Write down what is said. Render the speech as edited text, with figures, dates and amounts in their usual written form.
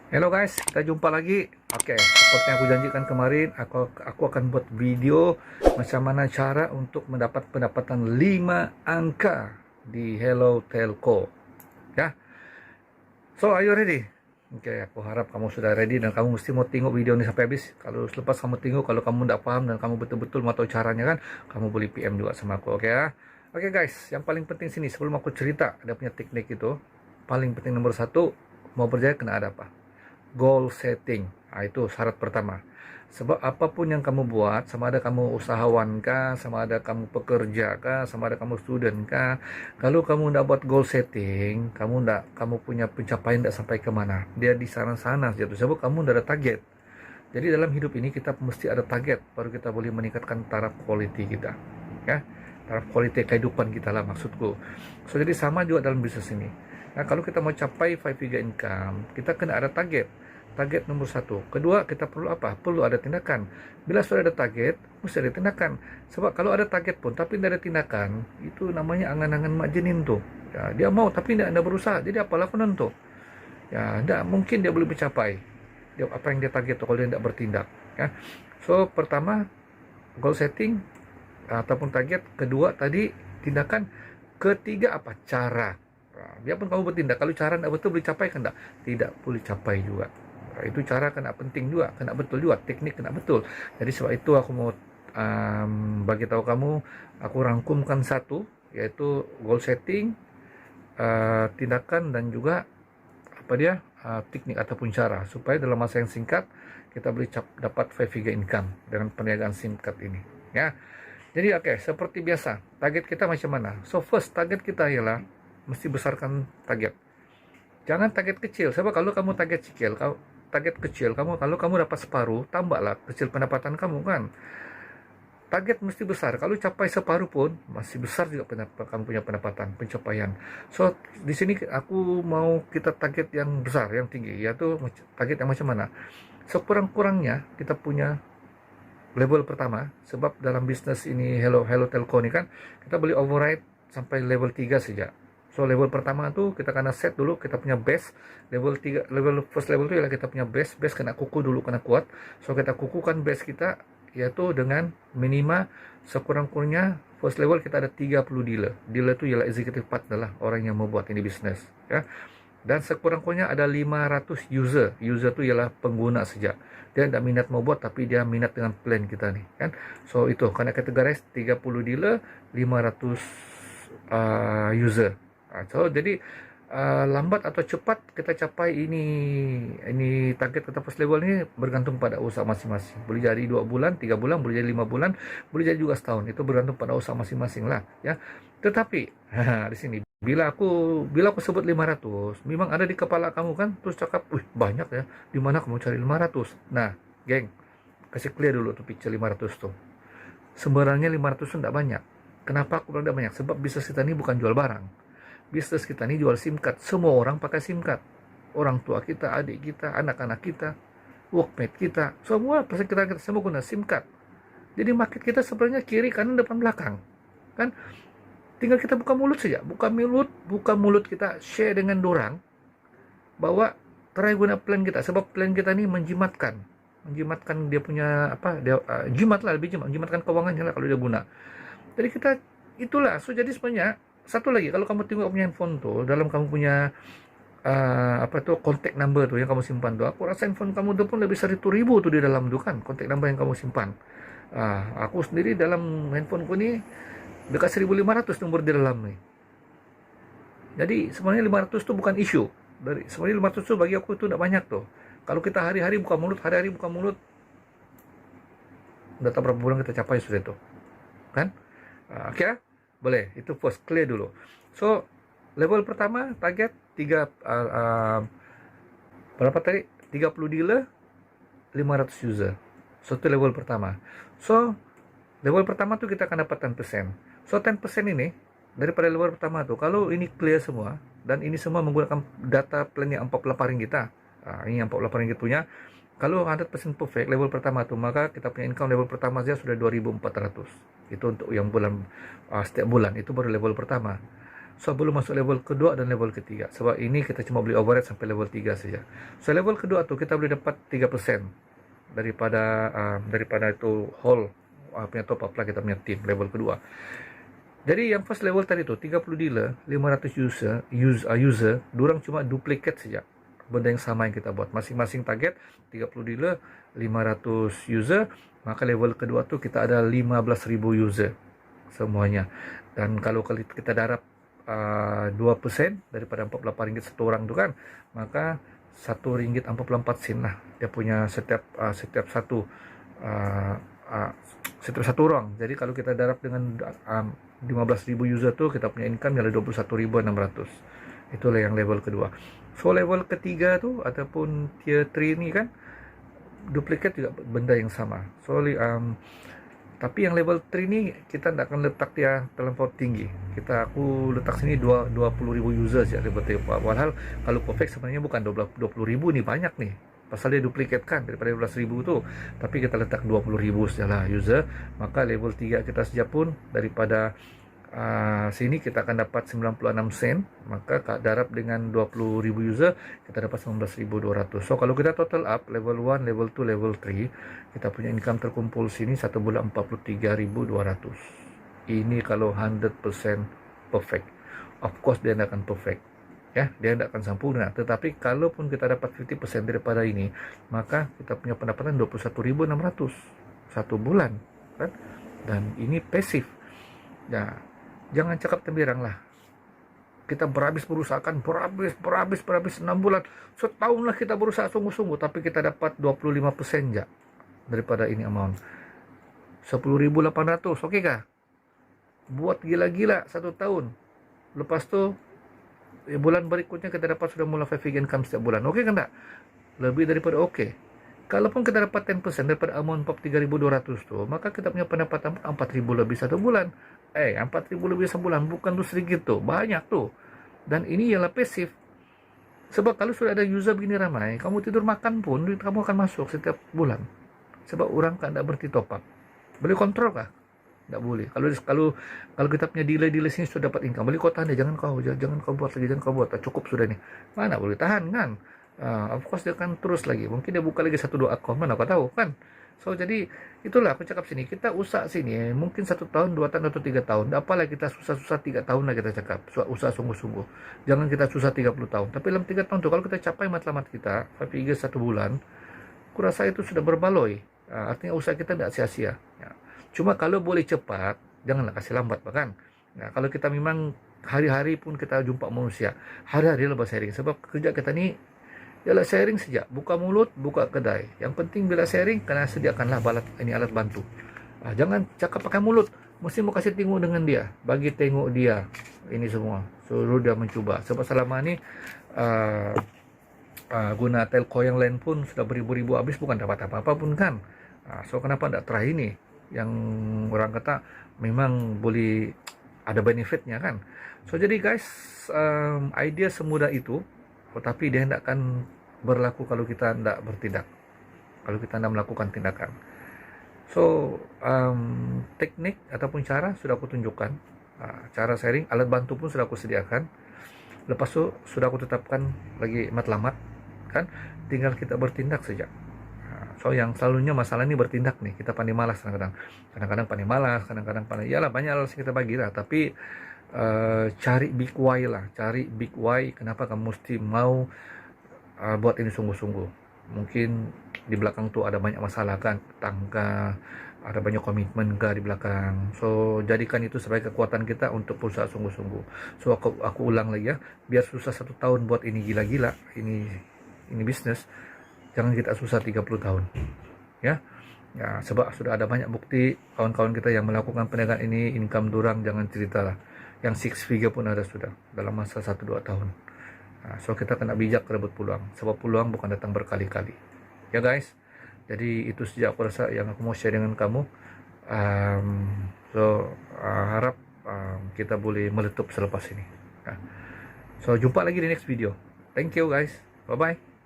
Halo guys, kita jumpa lagi. Oke, seperti yang aku janjikan kemarin, aku akan buat video macam mana cara untuk mendapat pendapatan 5 angka di Hello Telco. Ya, so are you ready? Oke, aku harap kamu sudah ready dan kamu mesti mau tengok video ini sampai habis. Kalau selepas kamu tengok, kalau kamu tidak paham dan kamu betul-betul mau tahu caranya kan, kamu boleh PM juga sama aku, oke ya? Oke guys, yang paling penting sini sebelum aku cerita ada punya teknik itu, paling penting nomor satu, mau berjaya kena ada apa? Goal setting. Nah, itu syarat pertama. Sebab apapun yang kamu buat, sama ada kamu usahawan kah, sama ada kamu pekerja kah, sama ada kamu student kah, kalau kamu tidak buat goal setting, kamu punya pencapaian tidak sampai kemana. Dia di sana-sana saja. Sebab kamu tidak ada target. Jadi dalam hidup ini kita mesti ada target, baru kita boleh meningkatkan taraf quality kita. Ya, taraf quality kehidupan kita lah maksudku. So jadi sama juga dalam bisnis ini. Nah, kalau kita mau capai 5 figure income, kita kena ada target. Target nomor satu. Kedua, kita perlu apa? Perlu ada tindakan. Bila sudah ada target, mesti ada tindakan. Sebab kalau ada target pun, tapi tidak ada tindakan, itu namanya angan-angan mak jenin tuh. Ya, dia mau tapi tidak berusaha. Jadi apalah lakukan tuh? Ya, tidak mungkin dia boleh mencapai apa yang dia target tuh kalau dia tidak bertindak. Ya. So, pertama, goal setting ataupun target. Kedua, tadi tindakan. Ketiga, apa? Cara. Nah, biarpun kamu bertindak, kalau cara tidak betul boleh capai kan tidak boleh capai juga. Nah, itu cara kena penting juga, kena betul juga, teknik kena betul. Jadi sebab itu aku mau bagi tahu kamu, aku rangkumkan satu, yaitu goal setting, tindakan dan juga apa dia teknik ataupun cara supaya dalam masa yang singkat kita boleh dapat 5 figure income dengan perniagaan singkat ini. Ya. Jadi seperti biasa, target kita macam mana? So first target kita ialah mesti besarkan target. Jangan target kecil. Sebab kalau kamu target kecil, kalau kamu dapat separuh, tambahlah kecil pendapatan kamu kan. Target mesti besar. Kalau capai separuh pun masih besar juga kamu punya pendapatan, pencapaian. So di sini aku mau kita target yang besar, yang tinggi, yaitu target yang macam mana? Sekurang-kurangnya kita punya level pertama, sebab dalam bisnis ini Hello Telco ini kan kita boleh override sampai level 3 saja. So level pertama tuh kita kena set dulu, kita punya base. Level 3, first level itu ialah kita punya base kena kuku dulu, kena kuat. So kita kukukan base kita, yaitu dengan minima sekurang-kurangnya first level kita ada 30 dealer. Dealer itu ialah executive partner lah, orang yang membuat ini bisnis ya. Dan sekurang-kurangnya ada 500 user. User itu ialah pengguna saja. Dia tidak minat mau buat, tapi dia minat dengan plan kita nih kan. So itu karena kategorize 30 dealer, 500 user. So jadi lambat atau cepat kita capai ini target kita first level ini bergantung pada usaha masing-masing. Boleh jadi 2 bulan, 3 bulan, boleh jadi 5 bulan, boleh jadi juga setahun. Itu bergantung pada usaha masing-masing lah ya. Tetapi di sini bila aku sebut 500, memang ada di kepala kamu kan, terus cakap, "Wih, banyak ya. Di mana kamu cari 500?" Nah, geng, kasih clear dulu tuh picture 500 tuh. Sebenarnya 500 itu tidak banyak. Kenapa aku bilang tidak banyak? Sebab bisnis kita ini bukan jual barang. Bisnis kita ini jual SIM card. Semua orang pakai SIM card. Orang tua kita, adik kita, anak-anak kita, workmate kita, semua peserta kita semua guna SIM card. Jadi market kita sebenarnya kiri, kanan, depan, belakang. Kan? Tinggal kita buka mulut kita share dengan dorang bahwa try guna plan kita. Sebab plan kita ini menjimatkan dia punya menjimatkan keuangannya lah kalau dia guna. Jadi kita itulah. So jadi sebenarnya satu lagi, kalau kamu tengok punya handphone tuh, dalam kamu punya contact number tuh yang kamu simpan tuh, aku rasa handphone kamu tuh pun lebih 100,000 tuh di dalam tuh kan, contact number yang kamu simpan. Aku sendiri dalam handphoneku ini dekat 1.500 nomor di dalam nih. Jadi sebenarnya 500 tuh bukan isu. Sebenarnya 500 tuh bagi aku tuh tidak banyak tuh. Kalau kita hari-hari buka mulut, udah tak berapa bulan kita capai sudah itu. Kan? Oke. Boleh, itu first clear dulu. So, level pertama target 3 berapa tadi? 30 dealer, 500 user. So, itu level pertama. So, level pertama tuh kita akan dapat 10%. So, 10% ini daripada level pertama tuh, kalau ini clear semua dan ini semua menggunakan data plan yang 48 ringgit ini yang 48 ringgit punya. Kalau 100% perfect level pertama tuh, maka kita punya income level pertama saja sudah 2.400. Itu untuk yang bulan setiap bulan, itu baru level pertama. So belum masuk level kedua dan level ketiga. Sebab ini kita cuma beli overhead sampai level 3 saja. So level kedua tu kita boleh dapat 3% daripada itu whole punya top up lah kita punya team level kedua. Jadi yang first level tadi tu 30 dealer, 500 user, diorang cuma duplicate saja benda yang sama yang kita buat. Masing-masing target 30 dealer, 500 user, maka level kedua tu kita ada 15,000 user semuanya. Dan kalau kita darab 2% daripada RM48 satu orang tu kan, maka RM1.44 lah dia punya setiap satu orang. Jadi kalau kita darab dengan 15,000 user tu, kita punya income adalah 21,600. Itulah yang level kedua. So level ketiga tu ataupun tier 3 ni kan duplicate juga benda yang sama. So tapi yang level 3 ni kita tak akan letak dia terlampau tinggi. Aku letak sini 20,000 user saja level 3. Padahal kalau perfect sebenarnya bukan 20,000 ni, banyak nih. Pasal dia duplicate kan daripada 12,000 tu. Tapi kita letak 20,000 sajalah user. Maka level 3 kita saja pun daripada sini kita akan dapat 96 sen. Maka darab dengan 20,000 user kita dapat 19,200. So kalau kita total up level 1, level 2, level 3, kita punya income terkumpul sini satu bulan 43,200. Ini kalau 100% perfect. Of course dia tidak akan perfect, ya, dia tidak akan sempurna. Tetapi kalaupun kita dapat 50% daripada ini, maka kita punya pendapatan 21,600 satu bulan kan? Dan ini pasif. Ya, jangan cakap tembirang lah. Kita berhabis 6 bulan, setahun lah kita berusaha sungguh-sungguh, tapi kita dapat 25% saja daripada ini amount 10,800. Oke kah? Buat gila-gila satu tahun, lepas tu bulan berikutnya kita dapat sudah mula 5 figure income setiap bulan. Oke kan tak? Lebih daripada oke. Kalaupun kita dapat 10% daripada amount 43,200 tu, maka kita punya pendapatan 4,000 lebih satu bulan. 4,000 lebih sebulan bukan tu sedikit tu, banyak tu. Dan ini ialah pasif. Sebab kalau sudah ada user begini ramai, kamu tidur makan pun duit kamu akan masuk setiap bulan. Sebab orang kan tak berhenti top up. Boleh kontrol kah? Tak boleh. Kalau kita punya dealer sini sudah dapat income, boleh kau tahan dia, jangan kau buat lagi, jangan kau buat, cukup sudah ni. Mana boleh tahan kan? Of course dia akan terus lagi. Mungkin dia buka lagi 1-2 akun, mana kau tahu kan? So jadi itulah aku cakap sini, kita usaha sini mungkin 1 tahun, 2 tahun atau 3 tahun. Apalah kita susah-susah 3 tahun lah kita cakap. Usaha sungguh-sungguh. Jangan kita susah 30 tahun. Tapi dalam 3 tahun tu kalau kita capai matlamat kita 5 figure 1 bulan, aku rasa itu sudah berbaloi. Artinya usaha kita tidak sia-sia. Ya. Cuma kalau boleh cepat, janganlah kasih lambat bahkan. Nah, kalau kita memang hari-hari pun kita jumpa manusia, hari-hari lepas sharing. Sebab kerja kita ni ialah sharing saja. Buka mulut, buka kedai. Yang penting bila sharing, kena sediakanlah alat bantu. Jangan cakap pakai mulut. Mesti mau kasih tengok dengan dia. Bagi tengok dia. Ini semua. Suruh dia mencuba. Sebab selama ni guna telco yang lain pun sudah beribu-ribu habis, bukan dapat apa-apa pun kan. So kenapa tidak try ini? Yang orang kata memang boleh ada benefitnya kan. So jadi guys, idea semudah itu, tetapi dia tidak akan berlaku kalau kita tidak bertindak, kalau kita tidak melakukan tindakan. So teknik ataupun cara sudah aku tunjukkan, cara sharing, alat bantu pun sudah aku sediakan. Lepas tu sudah aku tetapkan lagi matlamat kan, tinggal kita bertindak saja. So yang selalunya masalah ini bertindak nih, kita pandai malas kadang-kadang pandai malas, kadang-kadang pandai, yalah banyak alasan kita bagi lah, tapi cari big why lah, cari big why kenapa kamu mesti mau buat ini sungguh-sungguh. Mungkin di belakang tuh ada banyak masalah kan, tangga, ada banyak komitmen di belakang. So jadikan itu sebagai kekuatan kita untuk berusaha sungguh-sungguh. So aku ulang lagi ya, biar susah 1 tahun buat ini gila-gila, ini bisnis, jangan kita susah 30 tahun ya. Sebab sudah ada banyak bukti kawan-kawan kita yang melakukan perniagaan ini, income durang, jangan ceritalah, yang 6 figure pun ada sudah dalam masa 1-2 tahun. So kita kena bijak rebut peluang, sebab peluang bukan datang berkali-kali ya guys. Jadi itu saja aku rasa yang aku mau share dengan kamu. Harap kita boleh meletup selepas ini. So jumpa lagi di next video. Thank you guys, bye bye.